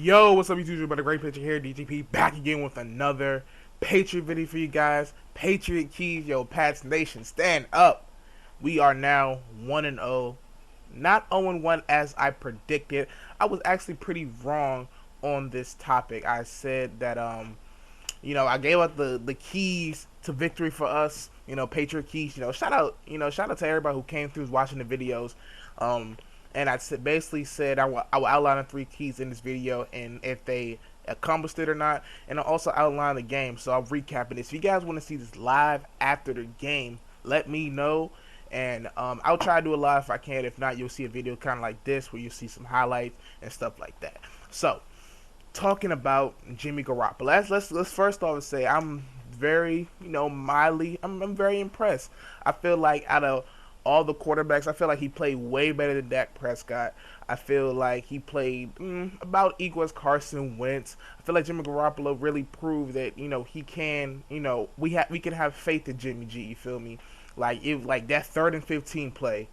Yo, what's up YouTube? About the great picture here, DGP, back again with another Patriot video for you guys. Patriot keys, yo, Pats Nation, stand up. We are now 1-0, not 0-1 as I predicted. I was actually pretty wrong on this topic. I said that I gave out the keys to victory for us. Patriot keys. Shout out to everybody who came through watching the videos. And I basically said I will outline the 3 keys in this video, and if they accomplished it or not, and I'll also outline the game. So I'm recapping this. If you guys want to see this live after the game, let me know, and I'll try to do it live if I can. If not, you'll see a video kind of like this where you'll see some highlights and stuff like that. So, talking about Jimmy Garoppolo, let's first off say I'm very, I'm very impressed. I feel like out of all the quarterbacks, I feel like he played way better than Dak Prescott. I feel like he played about equal as Carson Wentz. I feel like Jimmy Garoppolo really proved that he can. We can have faith in Jimmy G. You feel me? Like that 3rd and 15 play.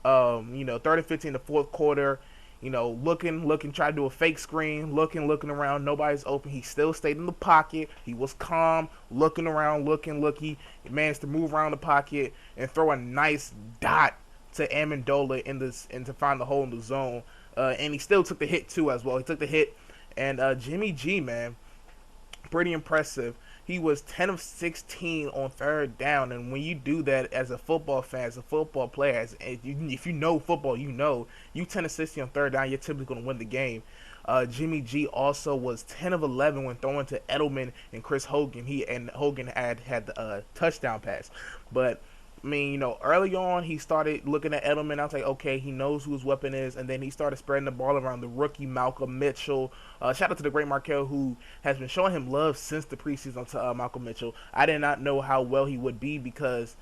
3rd and 15, the 4th quarter. Looking, try to do a fake screen, looking around, nobody's open. He still stayed in the pocket. He was calm, looking around, looking. He managed to move around the pocket and throw a nice dot to Amendola and to find the hole in the zone. And he still took the hit too as well. He took the hit, and Jimmy G, man, pretty impressive. He was 10 of 16 on 3rd down, and when you do that as a football fan, as a football player, if you know football, you 10 of 16 on 3rd down, you're typically going to win the game. Jimmy G also was 10 of 11 when throwing to Edelman and Chris Hogan. Hogan had the touchdown pass, but I mean, early on, he started looking at Edelman. I was like, okay, he knows who his weapon is. And then he started spreading the ball around the rookie, Malcolm Mitchell. Shout out to the great Markel, who has been showing him love since the preseason to Malcolm Mitchell. I did not know how well he would be because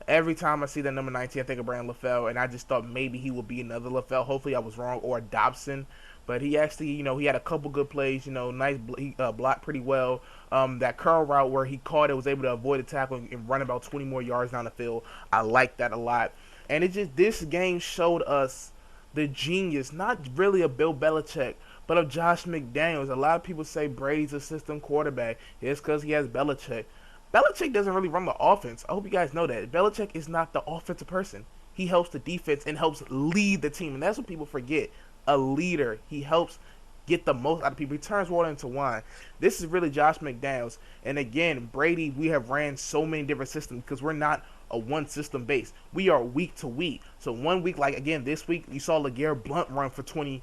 every time I see that number 19, I think of Brandon LaFell. And I just thought maybe he would be another LaFell. Hopefully I was wrong. Or Dobson. But he actually, he had a couple good plays, nice, he blocked pretty well. That curl route where he caught it, was able to avoid the tackle and run about 20 more yards down the field. I like that a lot. And this game showed us the genius, not really of Bill Belichick, but of Josh McDaniels. A lot of people say Brady's a system quarterback. It's because he has Belichick. Belichick doesn't really run the offense. I hope you guys know that. Belichick is not the offensive person. He helps the defense and helps lead the team. And that's what people forget. A leader. He helps get the most out of people. He turns water into wine. This is really Josh McDaniels. And again, Brady, we have ran so many different systems because we're not a one system base. We are week to week. So one week, like again, this week, you saw LeGarrette Blount run for 20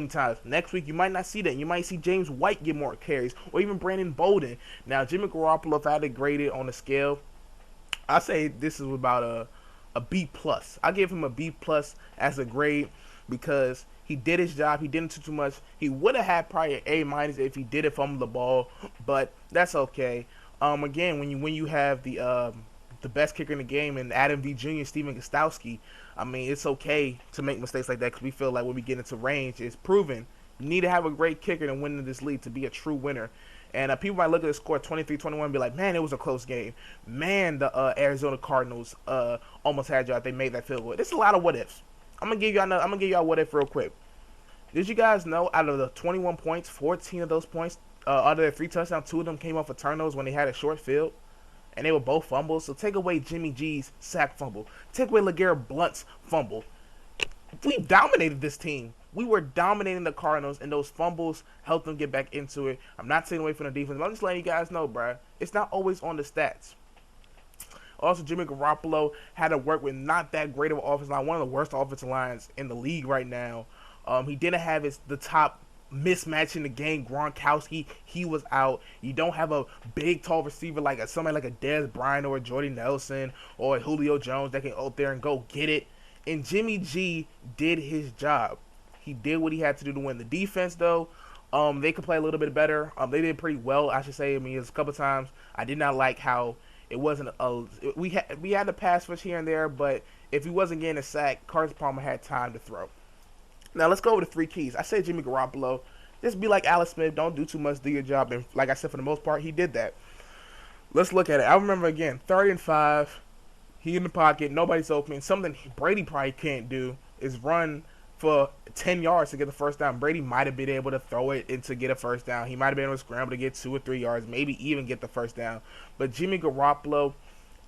times. Next week, you might not see that. You might see James White get more carries or even Brandon Bolden. Now, Jimmy Garoppolo, if I had to grade it on a scale, I say this is about a B+. I give him a B+ as a grade because he did his job. He didn't do too much. He would have had probably an A- if he did it fumble the ball, but that's okay. Again, when you have the best kicker in the game and Adam V. Jr., Stephen Gostkowski, I mean, it's okay to make mistakes like that because we feel like when we get into range, it's proven you need to have a great kicker to win in this league to be a true winner. And people might look at the score 23-21 and be like, man, it was a close game. Man, the Arizona Cardinals almost had you out. They made that field goal. There's a lot of what ifs. I'm gonna give y'all what if real quick. Did you guys know out of the 21 points, 14 of those points, out of their 3 touchdowns, 2 of them came off of turnovers when they had a short field, and they were both fumbles. So take away Jimmy G's sack fumble, take away LeGarrette Blount's fumble. We dominated this team. We were dominating the Cardinals, and those fumbles helped them get back into it. I'm not taking away from the defense, but I'm just letting you guys know, bruh. It's not always on the stats. Also, Jimmy Garoppolo had to work with not that great of an offensive line, one of the worst offensive lines in the league right now. He didn't have the top mismatch in the game. Gronkowski, he was out. You don't have a big, tall receiver like somebody like a Dez Bryant or a Jordy Nelson or a Julio Jones that can go out there and go get it. And Jimmy G did his job. He did what he had to do to win. The defense, though, they could play a little bit better. They did pretty well, I should say. I mean, it was a couple times. I did not like how it wasn't we had the pass rush here and there, but if he wasn't getting a sack, Carson Palmer had time to throw. Now let's go over the 3 keys. I said Jimmy Garoppolo, just be like Alex Smith, don't do too much, do your job. And like I said, for the most part, he did that. Let's look at it. I remember again, 3rd and 5, he in the pocket, nobody's open. Something Brady probably can't do is run for 10 yards to get the first down. Brady might have been able to throw it and to get a first down. He might have been able to scramble to get 2 or 3 yards, maybe even get the first down. But Jimmy Garoppolo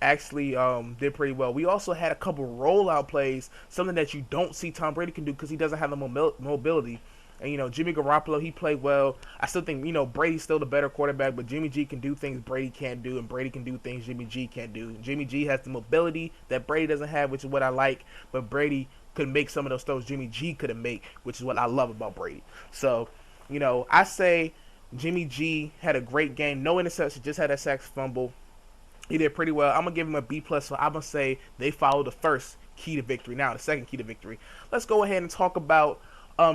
actually did pretty well. We also had a couple rollout plays, something that you don't see Tom Brady can do because he doesn't have the mobility. And, Jimmy Garoppolo, he played well. I still think, Brady's still the better quarterback, but Jimmy G can do things Brady can't do, and Brady can do things Jimmy G can't do. Jimmy G has the mobility that Brady doesn't have, which is what I like, but Brady could make some of those throws Jimmy G couldn't make, which is what I love about Brady. So, I say Jimmy G had a great game. No interception, just had a sack fumble. He did pretty well. I'm going to give him a B+, so I'm going to say they followed the first key to victory. Now, the second key to victory. Let's go ahead and talk about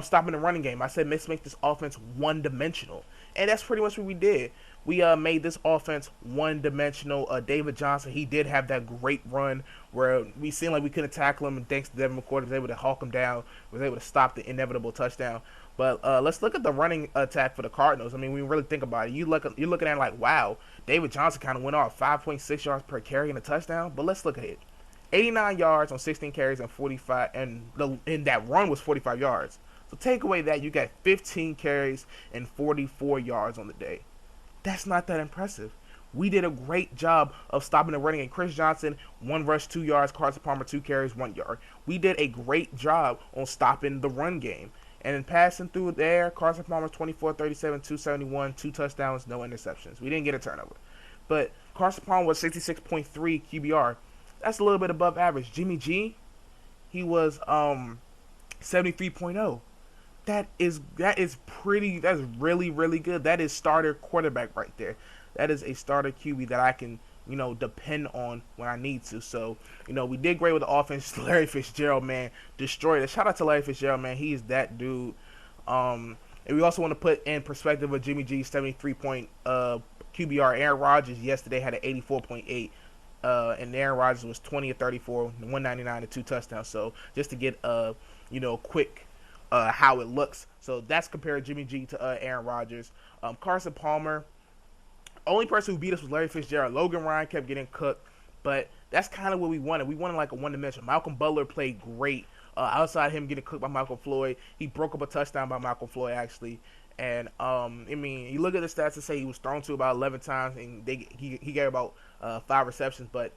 stopping the running game. I said let's make this offense one-dimensional, and that's pretty much what we did. We made this offense one-dimensional. David Johnson, he did have that great run where we seemed like we couldn't tackle him, and thanks to Devin McCourty, was able to hawk him down, was able to stop the inevitable touchdown. But let's look at the running attack for the Cardinals. I mean, when you really think about it, you're looking at it like, wow, David Johnson kind of went off 5.6 yards per carry and a touchdown. But let's look at it. 89 yards on 16 carries and 45, and that run was 45 yards. So take away that, you got 15 carries and 44 yards on the day. That's not that impressive. We did a great job of stopping the running game. Chris Johnson, 1 rush, 2 yards. Carson Palmer, 2 carries, 1 yard. We did a great job on stopping the run game. And in passing through there, Carson Palmer, 24, 37, 271, 2 touchdowns, no interceptions. We didn't get a turnover. But Carson Palmer was 66.3 QBR. That's a little bit above average. Jimmy G, he was 73.0. That's really, really good. That is starter quarterback right there. That is a starter QB that I can, depend on when I need to. So, we did great with the offense. Larry Fitzgerald, man, destroyed it. Shout out to Larry Fitzgerald, man. He is that dude. And we also want to put in perspective of Jimmy G's 73 point QBR. Aaron Rodgers yesterday had an 84.8. And Aaron Rodgers was 20 of 34, 199 and 2 touchdowns. So just to get quick how it looks. So that's compared Jimmy G to Aaron Rodgers. Carson Palmer, only person who beat us was Larry Fitzgerald. Logan Ryan kept getting cooked, but that's kind of what we wanted. We wanted like a one-dimensional. Malcolm Butler played great. Outside him getting cooked by Michael Floyd, he broke up a touchdown by Michael Floyd actually. And you look at the stats and say he was thrown to about 11 times, and he gave about 5 receptions, but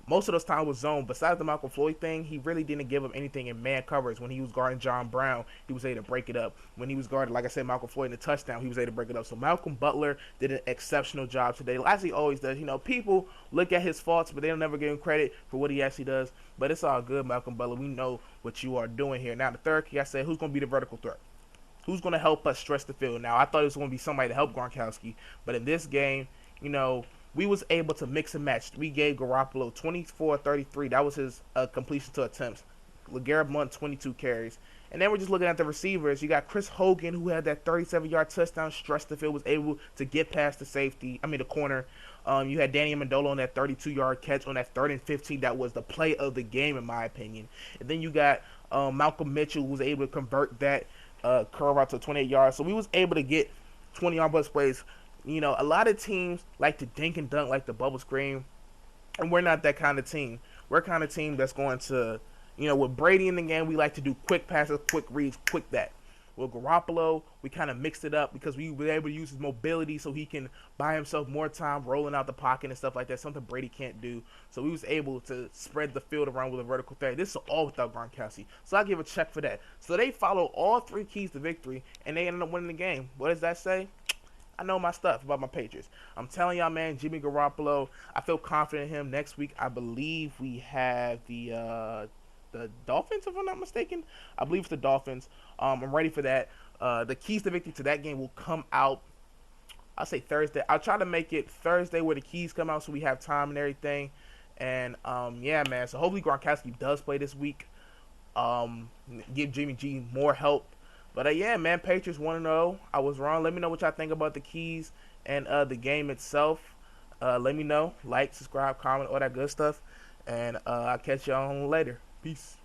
most of those times was zone. Besides the Michael Floyd thing, he really didn't give him anything in man coverage. When he was guarding John Brown, he was able to break it up. When he was guarding, like I said, Michael Floyd in the touchdown, he was able to break it up. So Malcolm Butler did an exceptional job today, as he always does. People look at his faults, but they'll never give him credit for what he actually does. But it's all good, Malcolm Butler. We know what you are doing here. Now, the third key, I said, who's going to be the vertical threat? Who's going to help us stretch the field? Now, I thought it was going to be somebody to help Gronkowski, but in this game, we was able to mix and match. We gave Garoppolo 24-33. That was his completion to attempts. LeGarrette Blount, 22 carries. And then we're just looking at the receivers. You got Chris Hogan, who had that 37-yard touchdown, stretched the field, was able to get past the corner. You had Danny Amendola on that 32-yard catch on that 3rd and 15. That was the play of the game, in my opinion. And then you got Malcolm Mitchell, who was able to convert that curve out to 28 yards. So we was able to get 20-yard plus plays. A lot of teams like to dink and dunk, like the bubble screen, and we're not that kind of team. We're kind of team that's going to, with Brady in the game, we like to do quick passes, quick reads, quick that. With Garoppolo, we kind of mixed it up because we were able to use his mobility so he can buy himself more time rolling out the pocket and stuff like that, something Brady can't do. So we was able to spread the field around with a vertical threat. This is all without Gronkowski. So I give a check for that. So they follow all 3 keys to victory, and they ended up winning the game. What does that say? I know my stuff about my Patriots. I'm telling y'all, man, Jimmy Garoppolo, I feel confident in him. Next week, I believe we have the Dolphins, if I'm not mistaken. I believe it's the Dolphins. I'm ready for that. The keys to victory to that game will come out, I'll say Thursday. I'll try to make it Thursday where the keys come out so we have time and everything. And, yeah, man, so hopefully Gronkowski does play this week. Give Jimmy G more help. But, yeah, man, Patriots 1-0. I was wrong. Let me know what y'all think about the keys and the game itself. Let me know. Like, subscribe, comment, all that good stuff. And I'll catch y'all on later. Peace.